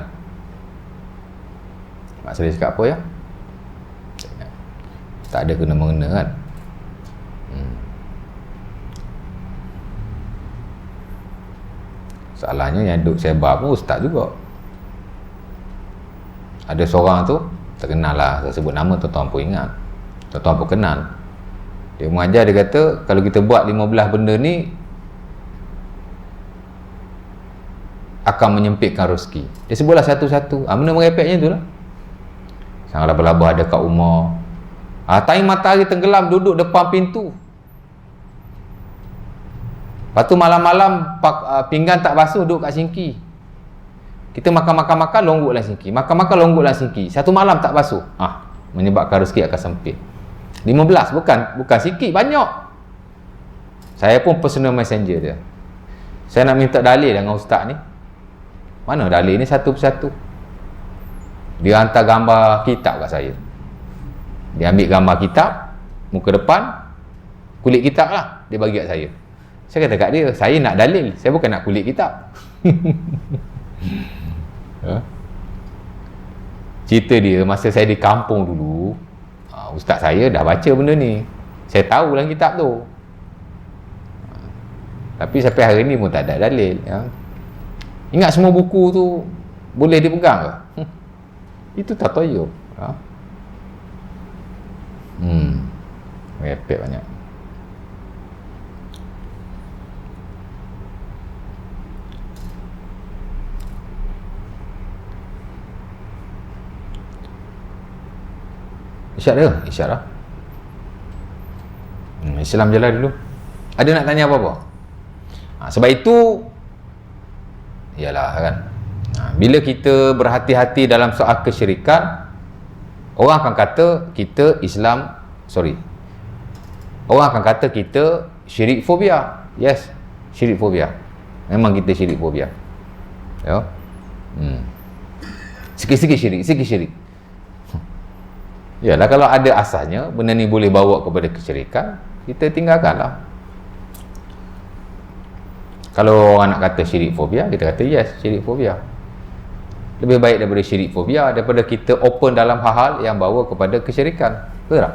Mak saya cakap apa ya? Tak ada kena-mengena kan. Salahnya yang duduk sebar pun ustaz juga. Ada seorang tu, terkenal lah, saya sebut nama, tuan-tuan pun ingat, tuan-tuan pun kenal. Dia mengajar, dia kata kalau kita buat 15 benda ni akan menyempitkan rezeki. Dia sebutlah satu-satu. Benda merepeknya tu lah. Sang laba-laba ada kat rumah. Time matahari tenggelam, duduk depan pintu. Lepas tu malam-malam pinggan tak basuh, duduk kat sinki. Kita makan-makan longguklah sinki. Makan-makan longguklah sinki. Satu malam tak basuh. Menyebabkan rezeki akan sempit. 15 bukan sikit, banyak. Saya pun personal messenger dia. Saya nak minta dalil dengan ustaz ni. Mana dalil ni satu persatu? Dia hantar gambar kitab kat saya. Dia ambil gambar kitab, muka depan, kulit kitab lah, dia bagi kat saya. Saya kata kat dia, saya nak dalil, saya bukan nak kulit kitab. Cerita dia, masa saya di kampung dulu, ustaz saya dah baca benda ni. Saya tahu dalam kitab tu. Tapi sampai hari ni pun tak ada dalil. Ingat semua buku tu boleh dipegang ke? Itu tak toyok. Repek banyak. Isyarat. Islam jalan dulu. Ada nak tanya apa-apa? Sebab itu ialah kan, bila kita berhati-hati dalam soal kesyirikan, orang akan kata kita orang akan kata kita syirik fobia. Yes, syirik fobia. Memang kita syirik fobia. Ya. Sikit-sikit syirik. Yalah, kalau ada asalnya benda ni boleh bawa kepada kesyirikan, kita tinggalkanlah. Kalau orang nak kata syirik fobia, kita kata yes, syirik fobia. Lebih baik daripada syirik fobia daripada kita open dalam hal-hal yang bawa kepada kesyirikan. Betul tak?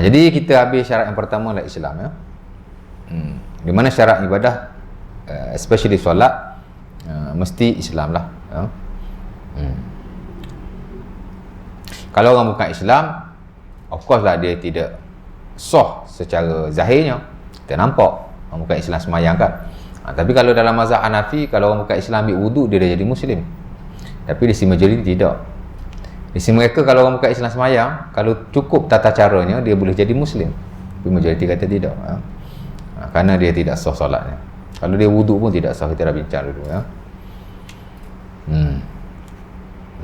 Jadi kita habis syarat yang pertama adalah Islam, ya. Di mana syarat ibadah, especially solat, mesti Islam lah, ya. Kalau orang bukan Islam, of course lah dia tidak sah secara zahirnya. Kita nampak orang bukan Islam semayang kan. Tapi kalau dalam mazhab Hanafi, kalau orang bukan Islam ambil wuduk, dia dah jadi Muslim. Tapi di sisi majoriti tidak. Di sisi mereka, kalau orang bukan Islam semayang, kalau cukup tata caranya, dia boleh jadi Muslim. Tapi majoriti kata tidak, ya. Kerana dia tidak sah solatnya. Kalau dia wuduk pun tidak sah. Kita dah bincang dulu, ya.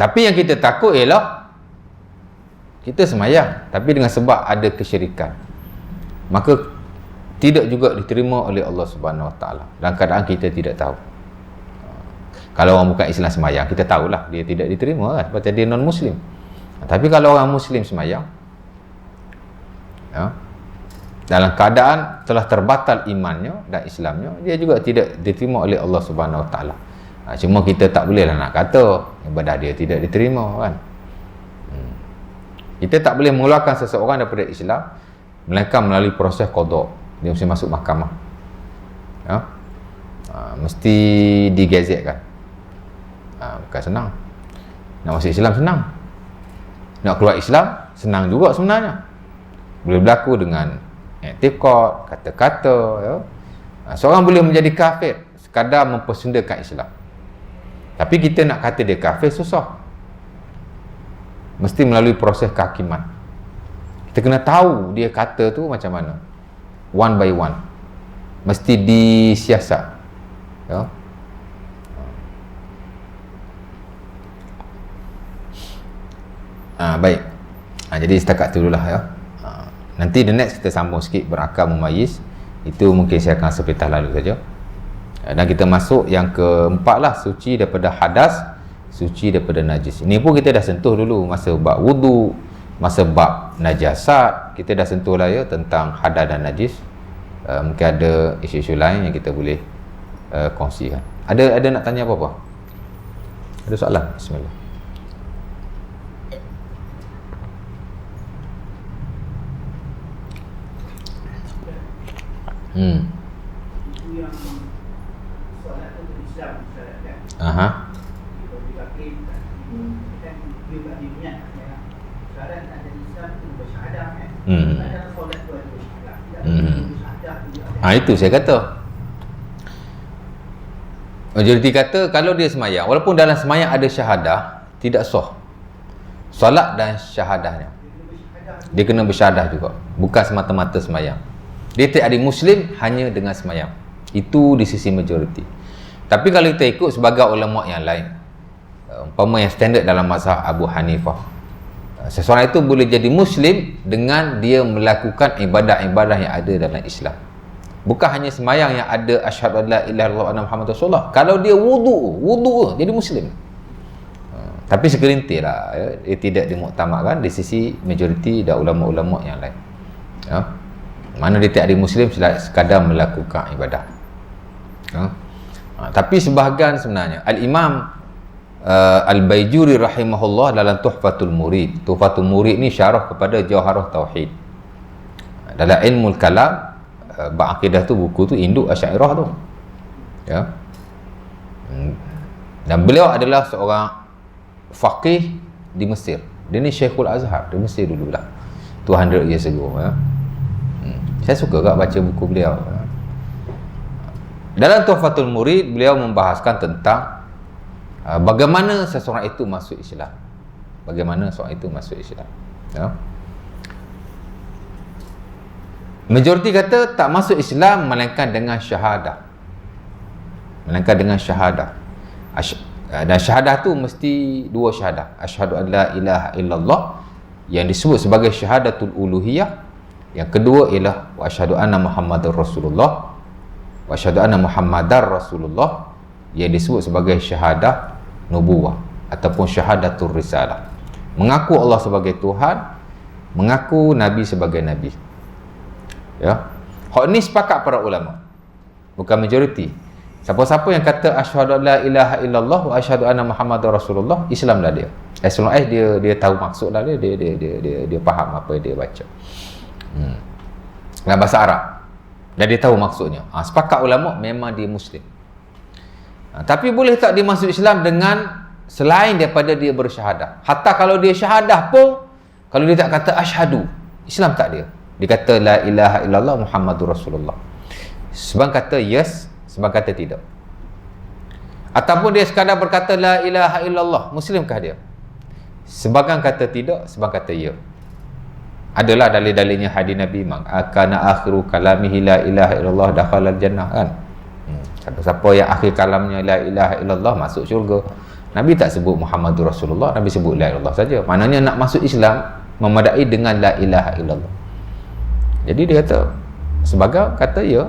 Tapi yang kita takut ialah kita semayang tapi dengan sebab ada kesyirikan, maka tidak juga diterima oleh Allah Subhanahu Wa Taala dalam keadaan kita tidak tahu. Kalau orang bukan Islam semayang, kita tahulah dia tidak diterima kan, sebab dia non Muslim. Tapi kalau orang Muslim semayang, ya, dalam keadaan telah terbatal imannya dan Islamnya, dia juga tidak diterima oleh Allah Subhanahu Wa Taala. Cuma kita tak bolehlah nak kata ibadah dia tidak diterima kan. Kita tak boleh mengeluarkan seseorang daripada Islam melainkan melalui proses qada. Dia mesti masuk mahkamah, ya. Mesti digazetkan. Bukan senang. Nak masuk Islam senang, nak keluar Islam senang juga sebenarnya. Boleh berlaku dengan i'tiqad, kata-kata, ya. Seorang boleh menjadi kafir sekadar mempersendakan Islam. Tapi kita nak kata dia kafir susah. Mesti melalui proses kehakiman. Kita kena tahu dia kata tu macam mana, one by one. Mesti disiasat, ya. Baik. Jadi setakat tu dululah, ya. Nanti the next kita sambung sikit berakal mumayyiz. Itu mungkin saya akan sepetah lalu saja. Dan kita masuk yang keempat lah, suci daripada hadas, suci daripada najis. Ini pun kita dah sentuh dulu masa bab wudu, masa bab najasat, kita dah sentuh lah ya tentang hadas dan najis. Mungkin ada isu-isu lain yang kita boleh kongsikan. Ada nak tanya apa-apa? Ada soalan? Bismillah. Itu yang solat tu Islam solat kan. Aha. Kalau dia pakai kan dia tak niat kan. Solat ada Islam tu bersyahadah kan. Ada solat tu ada bersyahadah. Bersyahadah tu. Itu saya kata. Majoriti kata kalau dia semayang, walaupun dalam semayang ada syahadah, tidak sah solat dan syahadahnya. Dia kena bersyahadah juga, bukan semata-mata semayang. Dia tak ada Muslim hanya dengan semayang. Itu di sisi majoriti. Tapi kalau kita ikut sebagai ulama yang lain, umpama yang standard dalam mazhab Abu Hanifah, seseorang itu boleh jadi Muslim dengan dia melakukan ibadah-ibadah yang ada dalam Islam. Bukan hanya semayang yang ada asyhadu an la ilaha illallah wa anna muhammadar rasulullah. Kalau dia wudu jadi Muslim. Tapi segelintir lah ya, dia tidak dimuktamadkan di sisi majoriti dan ulama-ulama yang lain ya. Mana dia tak ada Muslim sekadar melakukan ibadah ya. Tapi sebahagian sebenarnya Al-Imam Al-Baijuri rahimahullah dalam Tuhfatul Murid. Tuhfatul Murid ni syarah kepada Jawharah Tauhid. Dalam ilmu kalam ba'aqidah tu, buku tu induk Asy'ariyah tu ya. Dan beliau adalah seorang faqih di Mesir. Dia ni Syekhul Azhar di Mesir dulu lah, 200 years ago ya. Saya suka juga baca buku beliau ya. Dalam Tuhfatul Murid beliau membahaskan tentang bagaimana seseorang itu masuk Islam. Bagaimana seseorang itu masuk Islam ya. Majoriti kata tak masuk Islam melainkan dengan syahadah. Melainkan dengan syahadah. Dan syahadah tu mesti dua syahadah. Asyhadu an la ilaha illallah yang disebut sebagai syahadatul uluhiyah. Yang kedua ialah wa asyhadu anna muhammadar rasulullah. Wa asyhadu anna muhammadar rasulullah yang disebut sebagai syahadah nubuwah ataupun syahadatul risalah. Mengaku Allah sebagai Tuhan, mengaku Nabi sebagai Nabi. Ya. Hak ni sepakat para ulama. Bukan majoriti. Siapa-siapa yang kata asyhadu la ilaha illallah wa asyhadu anna muhammadar rasulullah, Islam dah dia. As long as dia tahu maksud dah dia faham apa yang dia baca. Dalam bahasa Arab. Dan dia tahu maksudnya. Sepakat ulama memang dia Muslim. Tapi boleh tak dia masuk Islam dengan selain daripada dia bersyahadah? Hatta kalau dia syahadah pun, kalau dia tak kata asyhadu, Islam tak dia. Dia kata la ilaha illallah muhammadur rasulullah. Sebab kata yes, sebab kata tidak. Ataupun dia sekadar berkata la ilaha illallah, Muslimkah dia? Sebagian kata tidak, sebab kata ya. Adalah dalil-dalilnya hadis Nabi, kana akhiru kalamihi la ilaha illallah dakhalal jannah kan. Siapa yang akhir kalamnya la ilaha illallah masuk syurga. Nabi tak sebut Muhammadur Rasulullah, Nabi sebut la ilaha illallah saja. Maknanya nak masuk Islam memadai dengan la ilaha illallah. Jadi dia kata sebagai kata ya.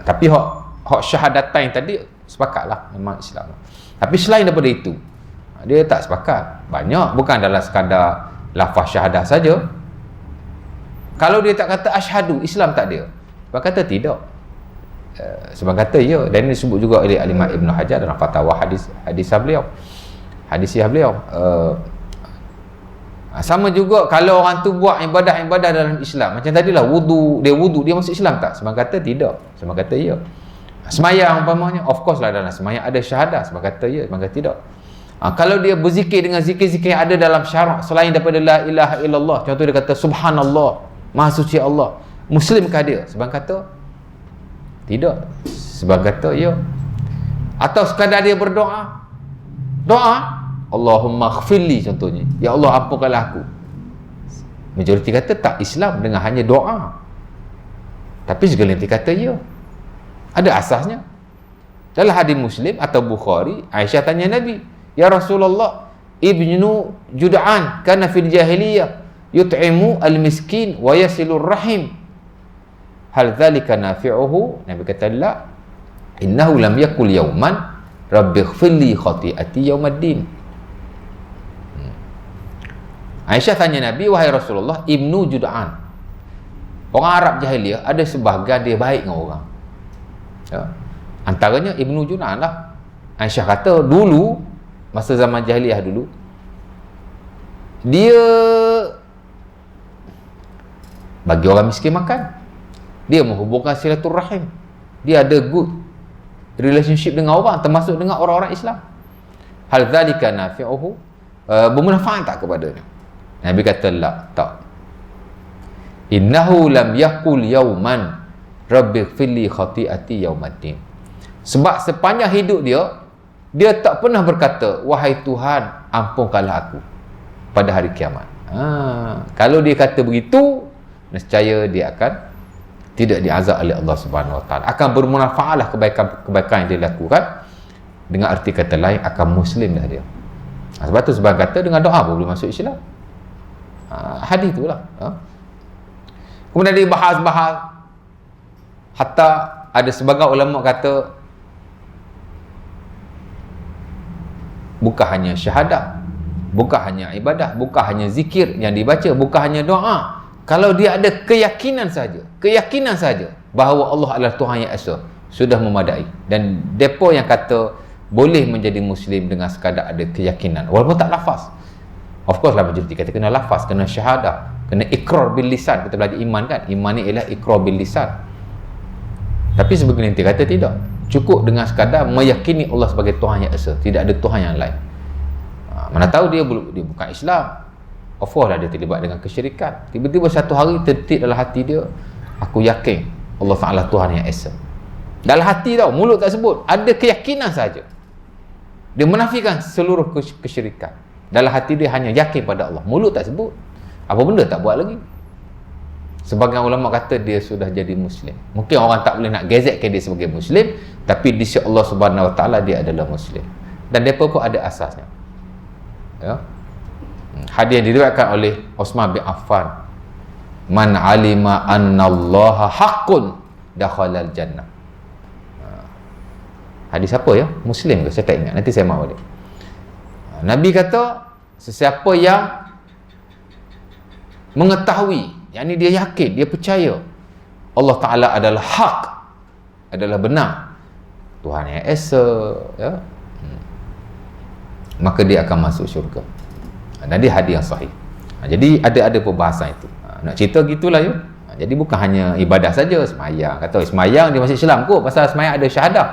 Tapi hak syahadatain tadi sepakatlah memang Islam. Tapi selain daripada itu, dia tak sepakat. Banyak, bukan dalam sekadar lafaz syahadah saja. Kalau dia tak kata asyhadu, Islam tak dia. Sebab kata tidak. Sebab kata ya. Dan ini disebut juga oleh Al-Imam Ibn Hajar dalam fatwa hadisah beliau. Sama juga kalau orang tu buat ibadah-ibadah dalam Islam. Macam tadilah wudu, dia masuk Islam tak? Sebab kata tidak. Sebab kata ya. Semayang umpamanya, of course lah dalam semayang ada syahadah. Sebab kata ya, sebab kata tidak. Kalau dia berzikir dengan zikir-zikir yang ada dalam syarak selain daripada la ilaha illallah, contoh dia kata subhanallah, maha suci Allah, Muslimkah dia? Sebab kata tidak. Sebab kata ya. Atau sekadar dia berdoa, Allahumma khfirli contohnya, ya Allah ampunkanlah aku. Majoriti kata tak Islam dengan hanya doa. Tapi segelintir kata ya. Ada asasnya. Dalam hadis Muslim atau Bukhari, Aisyah tanya Nabi, ya Rasulullah, ibnu Jud'an kana fil jahiliyah yut'imu al-miskin wa yasilur rahim. Hal dzalika nafi'uhu? Nabi kata la. Innahu lam yakul yawman rabbi ighfirli khati'ati yawmaddin. Aisyah tanya Nabi, wahai Rasulullah, Ibnu Jud'an, orang Arab jahiliah ada sebahagian dia baik dengan orang, ya. Antaranya Ibnu Jud'an lah. Aisyah kata dulu, masa zaman jahiliah dulu, dia bagi orang miskin makan, dia menghubungkan silaturahim, dia ada good relationship dengan orang, termasuk dengan orang-orang Islam. Hal dzalika nafi'uhu, bermanfaat tak kepadanya? Nabi kata la, tak. Innahu lam yaqul yauman rabbighfirli khati'ati yaumaddin. Sebab sepanjang hidup dia tak pernah berkata, wahai Tuhan, ampunkanlah aku pada hari kiamat. Kalau dia kata begitu, nescaya dia akan tidak diazab oleh Allah Subhanahu Wa Taala. Akan bermanfaatlah kebaikan yang dia lakukan. Dengan arti kata lain, akan muslim dah dia. Sebab tu sebab kata dengan doa pun boleh masuk Islam. Hadis itulah. Kemudian dia bahas-bahas, hatta ada sebagian ulama kata bukan hanya syahadat, bukan hanya ibadah, bukan hanya zikir yang dibaca, bukan hanya doa. Kalau dia ada keyakinan saja bahawa Allah adalah Tuhan yang Esa, sudah memadai. Dan depa yang kata boleh menjadi Muslim dengan sekadar ada keyakinan, walaupun tak lafaz. Of course lah, majoriti kata kena lafaz, kena syahadah, kena ikrar bil lisan. Kita belajar iman kan, iman ni ialah ikrar bil lisan. Tapi sebagian yang kata tidak, cukup dengan sekadar meyakini Allah sebagai Tuhan yang Esa, tidak ada Tuhan yang lain. Mana tahu dia bukan Islam, of course lah dia terlibat dengan kesyirikan. Tiba-tiba satu hari tertik dalam hati dia, aku yakin Allah Ta'ala Tuhan yang Esa. Dalam hati tau, mulut tak sebut, ada keyakinan saja. Dia menafikan seluruh kesyirikan. Dalam hati dia hanya yakin pada Allah, mulut tak sebut, apa benda tak buat lagi. Sebagian ulama kata dia sudah jadi Muslim. Mungkin orang tak boleh nak gazetkan dia sebagai Muslim, tapi di sisi Allah Subhanahu Wa Taala dia adalah Muslim. Dan mereka pun ada asasnya, ya. Hadis yang diriwayatkan oleh Uthman bin Affan, man alima annallaha haqqun dakhalal jannah. Hadis apa ya? Muslim ke? Saya tak ingat, nanti saya mahu balik. Nabi kata sesiapa yang mengetahui, yakni dia yakin, dia percaya Allah Ta'ala adalah hak, adalah benar, Tuhan yang Esa, ya, maka dia akan masuk syurga. Dan dia hadis yang sahih. Jadi ada perbahasan itu. Nak cerita gitulah ya. Jadi bukan hanya ibadah saja, semayang. Kata semayang dia masuk Islam kot, pasal semayang ada syahadah.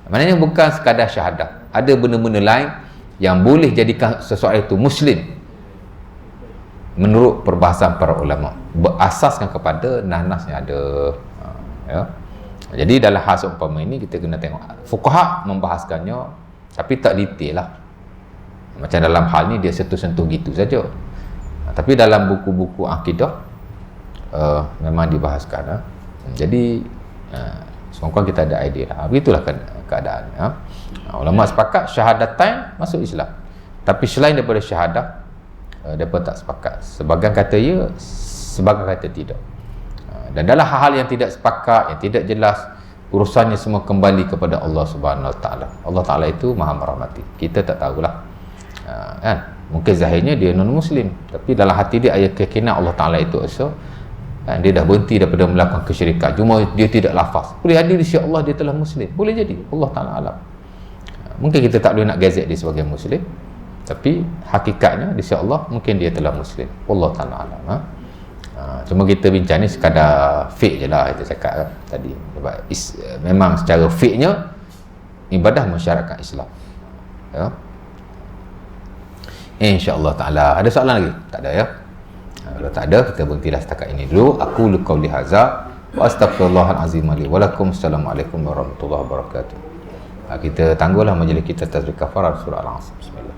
Maknanya bukan sekadar syahadah, ada benda-benda lain yang boleh jadikan seseorang itu Muslim menurut perbahasan para ulama, berasaskan kepada nas-nas yang ada, ya. Jadi dalam hal seumpama ini kita kena tengok fuqaha membahaskannya, tapi tak detail lah. Macam dalam hal ni dia sentuh-sentuh gitu saja. Tapi dalam buku-buku akidah memang dibahaskan. Jadi semoga kita ada idea lah. Begitulah keadaan. Ulama sepakat syahadatain masuk Islam. Tapi selain daripada syahadah, mereka tak sepakat. Sebagian kata ya, sebagian kata tidak. Dan dalam hal-hal yang tidak sepakat, yang tidak jelas, urusannya semua kembali kepada Allah Subhanahu Wa Taala. Allah Taala itu Maha merahmati. Kita tak tahulah. Kan? Mungkin zahirnya dia non-Muslim, tapi dalam hati dia ada keyakinan Allah Ta'ala itu Esa, kan? Dia dah berhenti daripada melakukan kesyirikan, cuma dia tidak lafaz. Boleh hadir di sisi Allah dia telah Muslim, boleh jadi, Allah Ta'ala alam. Mungkin kita tak boleh nak gazet dia sebagai Muslim, tapi hakikatnya di sisi Allah mungkin dia telah Muslim, Allah Ta'ala alam. Cuma kita bincang ni sekadar fiqh je lah, kita cakap kan tadi. Sebab memang secara fiqhnya ibadah mensyaratkan Islam, ya. InsyaAllah ta'ala. Ada soalan lagi? Tak ada ya? Kalau tak ada, kita berhentilah setakat ini dulu. Aku liqauli haza wa astaghfirullahalazim li wa lakum. Assalamualaikum warahmatullahi wabarakatuh. Kita tangguhlah majlis kita tazkirah kafarah surah Al-Asr. Bismillah.